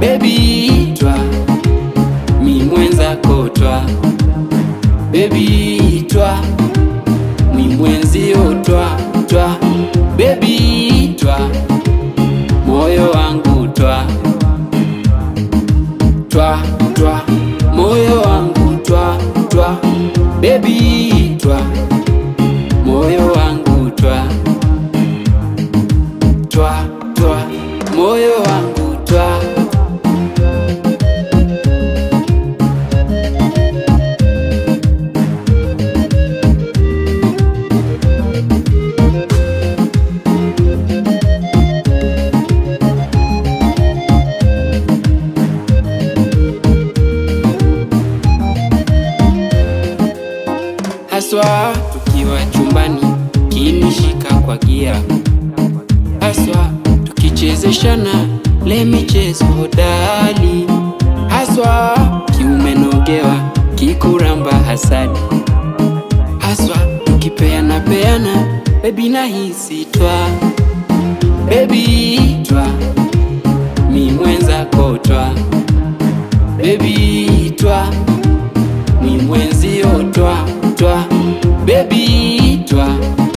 baby twa, mi mwenzako twa, baby twa, mi mwenzio twa, twa, baby twa, moyo wangu twa, twa, twa, moyo wangu twa, twa, baby twa, moyo wangu twa, twa, twa, moyo wangu twa. Haswa tukiwa chumbani kinishika kwa gia, haswa tukichezeshana le michezo hodari, haswa kiumenogewa kikuramba hasadi, haswa tukipeana peana baby nahisi twa, baby twa, mi mwenzako twa, baby twa.